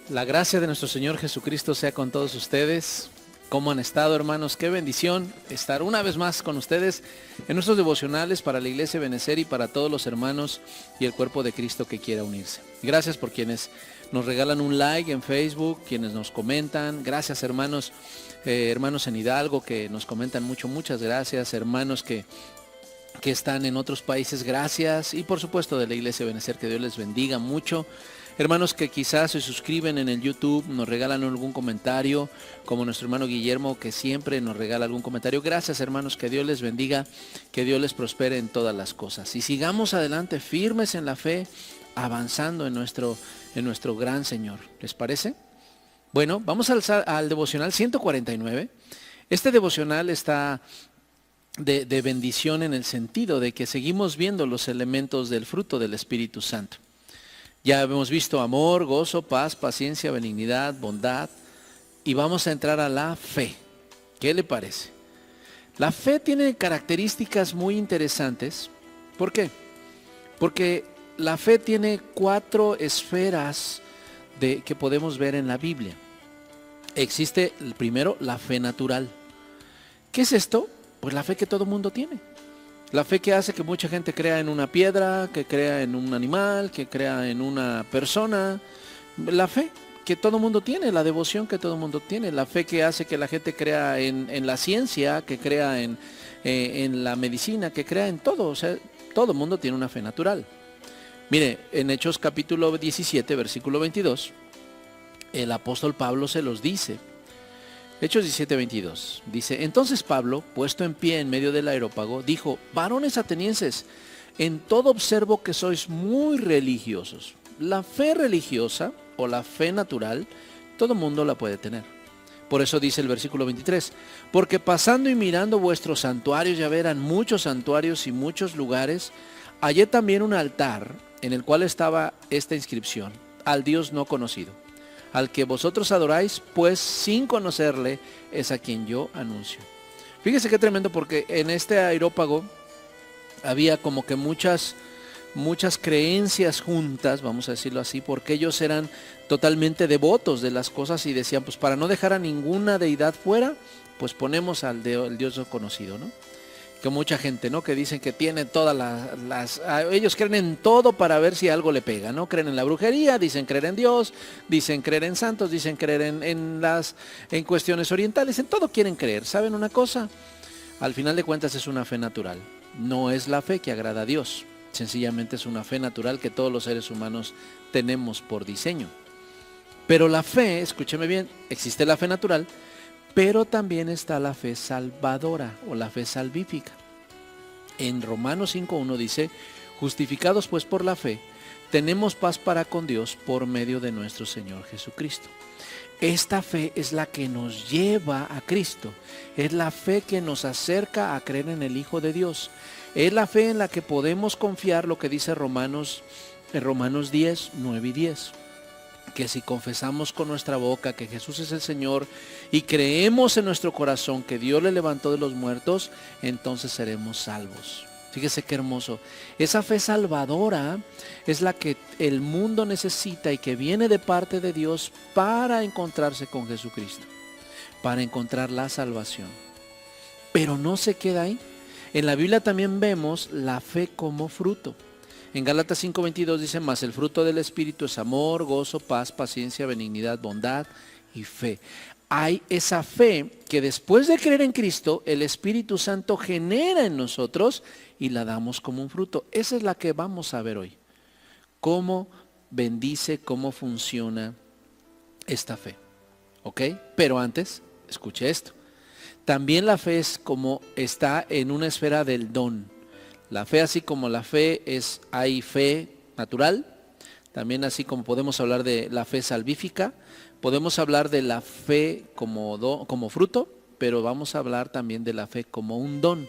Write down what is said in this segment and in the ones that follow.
La gracia de nuestro Señor Jesucristo sea con todos ustedes. ¿Cómo han estado, hermanos? Qué bendición estar una vez más con ustedes en nuestros devocionales para la Iglesia Benecer y para todos los hermanos y el cuerpo de Cristo que quiera unirse. Gracias por quienes nos regalan un like en Facebook, quienes nos comentan. Gracias, hermanos, hermanos en Hidalgo que nos comentan mucho. Muchas gracias, hermanos que están en otros países, gracias. Y por supuesto de la Iglesia Benecer, que Dios les bendiga mucho. Hermanos que quizás se suscriben en el YouTube, nos regalan algún comentario, como nuestro hermano Guillermo, que siempre nos regala algún comentario. Gracias, hermanos, que Dios les bendiga, que Dios les prospere en todas las cosas. Y sigamos adelante, firmes en la fe, avanzando en nuestro gran Señor. ¿Les parece? Bueno, vamos al devocional 149. Este devocional está de bendición en el sentido de que seguimos viendo los elementos del fruto del Espíritu Santo. Ya hemos visto amor, gozo, paz, paciencia, benignidad, bondad, y vamos a entrar a la fe. ¿Qué le parece? La fe tiene características muy interesantes. ¿Por qué? Porque la fe tiene 4 esferas que podemos ver en la Biblia. Existe primero la fe natural. ¿Qué es esto? Pues la fe que todo mundo tiene. La fe que hace que mucha gente crea en una piedra, que crea en un animal, que crea en una persona. La fe que todo mundo tiene, la devoción que todo mundo tiene. La fe que hace que la gente crea en la ciencia, que crea en la medicina, que crea en todo. O sea, todo el mundo tiene una fe natural. Mire, en Hechos capítulo 17, versículo 22, el apóstol Pablo se los dice. Hechos 17:22, dice: entonces Pablo, puesto en pie en medio del areópago, dijo: varones atenienses, en todo observo que sois muy religiosos. La fe religiosa o la fe natural, todo mundo la puede tener. Por eso dice el versículo 23, porque pasando y mirando vuestros santuarios, ya verán muchos santuarios y muchos lugares, hallé también un altar en el cual estaba esta inscripción: al Dios no conocido. Al que vosotros adoráis, pues sin conocerle, es a quien yo anuncio. Fíjese qué tremendo, porque en este areópago había como que muchas creencias juntas, vamos a decirlo así, porque ellos eran totalmente devotos de las cosas y decían, pues para no dejar a ninguna deidad fuera, pues ponemos al Dios no conocido, ¿no? Que mucha gente, ¿no? Que dicen que tiene todas ellos creen en todo para ver si algo le pega, ¿no? Creen en la brujería, dicen creer en Dios, dicen creer en santos, dicen creer en cuestiones orientales, en todo quieren creer. ¿Saben una cosa? Al final de cuentas es una fe natural. No es la fe que agrada a Dios. Sencillamente es una fe natural que todos los seres humanos tenemos por diseño. Pero la fe, escúcheme bien, existe la fe natural, pero también está la fe salvadora o la fe salvífica. En Romanos 5:1 dice: justificados pues por la fe, tenemos paz para con Dios por medio de nuestro Señor Jesucristo. Esta fe es la que nos lleva a Cristo, es la fe que nos acerca a creer en el Hijo de Dios, es la fe en la que podemos confiar lo que dice Romanos 10, 9 y 10. Que si confesamos con nuestra boca que Jesús es el Señor y creemos en nuestro corazón que Dios le levantó de los muertos, entonces seremos salvos. Fíjese qué hermoso. Esa fe salvadora es la que el mundo necesita y que viene de parte de Dios para encontrarse con Jesucristo, para encontrar la salvación. Pero no se queda ahí. En la Biblia también vemos la fe como fruto. En Gálatas 5:22 dice: mas el fruto del Espíritu es amor, gozo, paz, paciencia, benignidad, bondad y fe. Hay esa fe que después de creer en Cristo, el Espíritu Santo genera en nosotros y la damos como un fruto. Esa es la que vamos a ver hoy. Cómo bendice, cómo funciona esta fe. ¿Ok? Pero antes, escuche esto. También la fe es como está en una esfera del don. La fe, así como la fe hay fe natural, también así como podemos hablar de la fe salvífica, podemos hablar de la fe como fruto, pero vamos a hablar también de la fe como un don.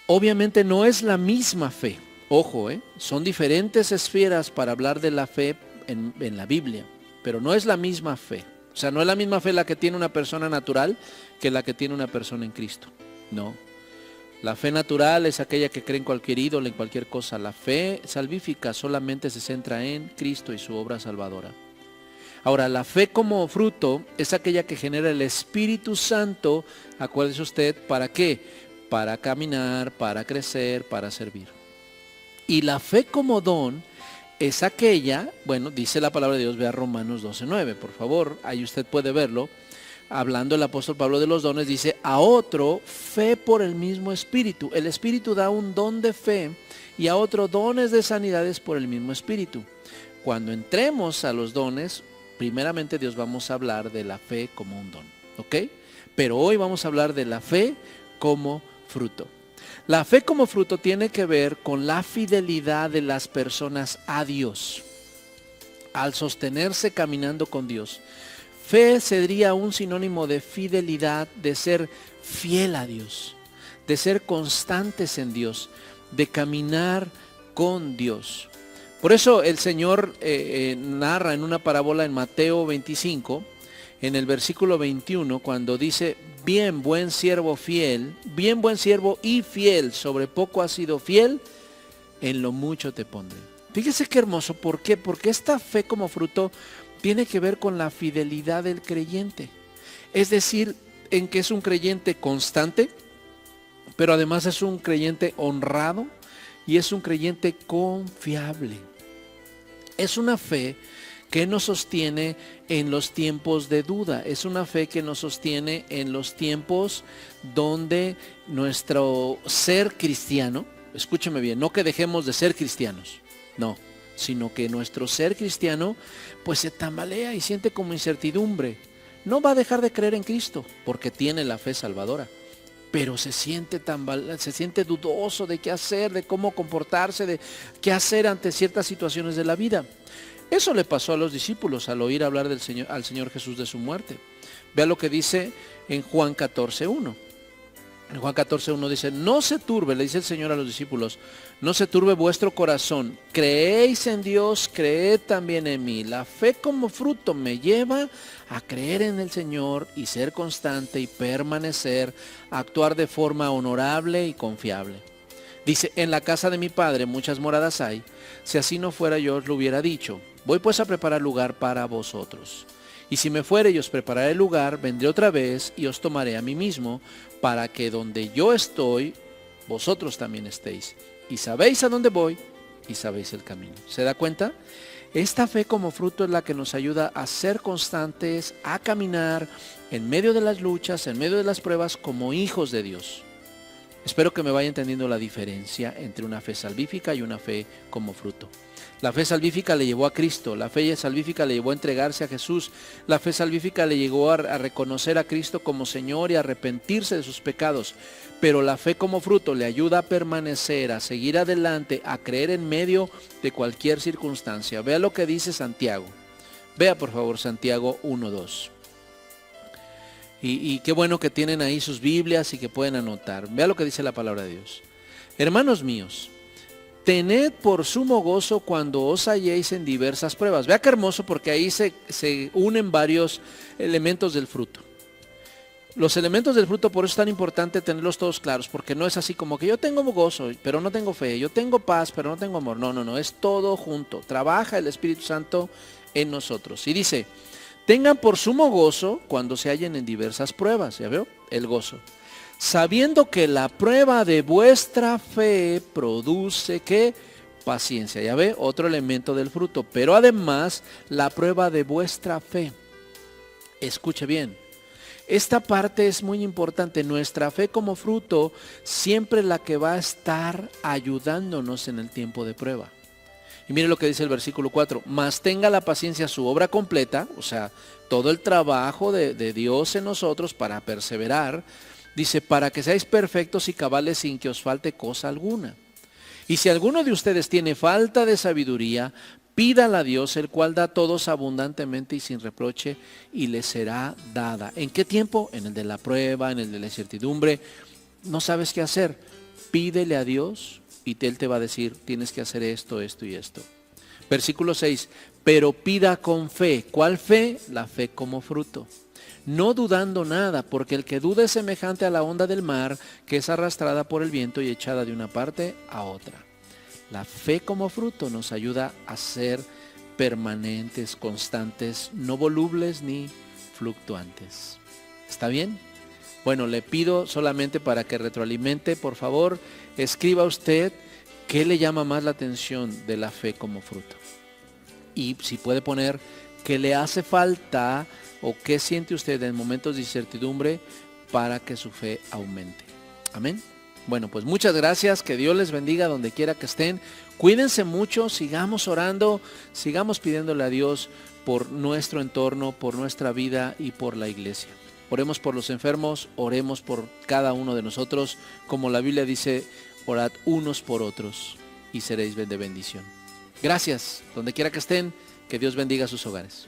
Obviamente no es la misma fe, ojo, son diferentes esferas para hablar de la fe en la Biblia, pero no es la misma fe. O sea, no es la misma fe la que tiene una persona natural que la que tiene una persona en Cristo, no. La fe natural es aquella que cree en cualquier ídolo, en cualquier cosa. La fe salvífica solamente se centra en Cristo y su obra salvadora. Ahora, la fe como fruto es aquella que genera el Espíritu Santo, acuérdese usted, ¿para qué? Para caminar, para crecer, para servir. Y la fe como don es aquella, bueno, dice la palabra de Dios, vea Romanos 12:9, por favor, ahí usted puede verlo. Hablando el apóstol Pablo de los dones, dice, a otro fe por el mismo Espíritu. El Espíritu da un don de fe y a otro dones de sanidades por el mismo Espíritu. Cuando entremos a los dones, primeramente Dios vamos a hablar de la fe como un don, ¿ok? Pero hoy vamos a hablar de la fe como fruto. La fe como fruto tiene que ver con la fidelidad de las personas a Dios, al sostenerse caminando con Dios. Fe sería un sinónimo de fidelidad, de ser fiel a Dios, de ser constantes en Dios, de caminar con Dios. Por eso el Señor narra en una parábola en Mateo 25, en el versículo 21, cuando dice, bien buen siervo fiel, bien buen siervo y fiel, sobre poco has sido fiel, en lo mucho te pondré. Fíjese qué hermoso, ¿por qué? Porque esta fe como fruto tiene que ver con la fidelidad del creyente. Es decir, en que es un creyente constante, pero además es un creyente honrado y es un creyente confiable. Es una fe que nos sostiene en los tiempos de duda. Es una fe que nos sostiene en los tiempos donde nuestro ser cristiano, escúcheme bien, no que dejemos de ser cristianos, no, sino que nuestro ser cristiano pues se tambalea y siente como incertidumbre. No va a dejar de creer en Cristo porque tiene la fe salvadora, pero se siente dudoso de qué hacer, de cómo comportarse, de qué hacer ante ciertas situaciones de la vida. Eso le pasó a los discípulos al oír hablar al Señor Jesús de su muerte. Vea lo que dice en Juan 14:1. En Juan 14:1 dice, no se turbe, le dice el Señor a los discípulos, no se turbe vuestro corazón, creéis en Dios, creed también en mí. La fe como fruto me lleva a creer en el Señor y ser constante y permanecer, actuar de forma honorable y confiable. Dice, en la casa de mi Padre muchas moradas hay, si así no fuera yo os lo hubiera dicho, voy pues a preparar lugar para vosotros. Y si me fuere y os prepararé el lugar, vendré otra vez y os tomaré a mí mismo, para que donde yo estoy, vosotros también estéis. Y sabéis a dónde voy y sabéis el camino. ¿Se da cuenta? Esta fe como fruto es la que nos ayuda a ser constantes, a caminar en medio de las luchas, en medio de las pruebas, como hijos de Dios. Espero que me vaya entendiendo la diferencia entre una fe salvífica y una fe como fruto. La fe salvífica le llevó a Cristo, la fe salvífica le llevó a entregarse a Jesús, la fe salvífica le llevó a reconocer a Cristo como Señor y a arrepentirse de sus pecados. Pero la fe como fruto le ayuda a permanecer, a seguir adelante, a creer en medio de cualquier circunstancia. Vea lo que dice Santiago. Vea por favor Santiago 1:2. Y qué bueno que tienen ahí sus Biblias y que pueden anotar. Vea lo que dice la palabra de Dios. Hermanos míos, tened por sumo gozo cuando os halléis en diversas pruebas. Vea qué hermoso, porque ahí se unen varios elementos del fruto. Los elementos del fruto, por eso es tan importante tenerlos todos claros, porque no es así como que yo tengo gozo, pero no tengo fe, yo tengo paz, pero no tengo amor. No, es todo junto. Trabaja el Espíritu Santo en nosotros. Y dice, tengan por sumo gozo cuando se hallen en diversas pruebas. ¿Ya veo? El gozo. Sabiendo que la prueba de vuestra fe produce, ¿qué? Paciencia. ¿Ya ve? Otro elemento del fruto. Pero además, la prueba de vuestra fe. Escuche bien. Esta parte es muy importante. Nuestra fe como fruto, siempre la que va a estar ayudándonos en el tiempo de prueba. Y mire lo que dice el versículo 4. Mas tenga la paciencia su obra completa, o sea, todo el trabajo de Dios en nosotros para perseverar. Dice, para que seáis perfectos y cabales sin que os falte cosa alguna. Y si alguno de ustedes tiene falta de sabiduría, pídala a Dios, el cual da a todos abundantemente y sin reproche, y le será dada. ¿En qué tiempo? En el de la prueba, en el de la incertidumbre. No sabes qué hacer. Pídele a Dios y Él te va a decir, tienes que hacer esto, esto y esto. Versículo 6, pero pida con fe. ¿Cuál fe? La fe como fruto. No dudando nada, porque el que duda es semejante a la onda del mar, que es arrastrada por el viento y echada de una parte a otra. La fe como fruto nos ayuda a ser permanentes, constantes, no volubles ni fluctuantes. ¿Está bien? Bueno, le pido solamente para que retroalimente, por favor, escriba usted qué le llama más la atención de la fe como fruto. Y si puede poner qué le hace falta o qué siente usted en momentos de incertidumbre para que su fe aumente. Amén. Bueno, pues muchas gracias, que Dios les bendiga donde quiera que estén. Cuídense mucho, sigamos orando, sigamos pidiéndole a Dios por nuestro entorno, por nuestra vida y por la iglesia. Oremos por los enfermos, oremos por cada uno de nosotros, como la Biblia dice, orad unos por otros y seréis de bendición. Gracias, donde quiera que estén, que Dios bendiga sus hogares.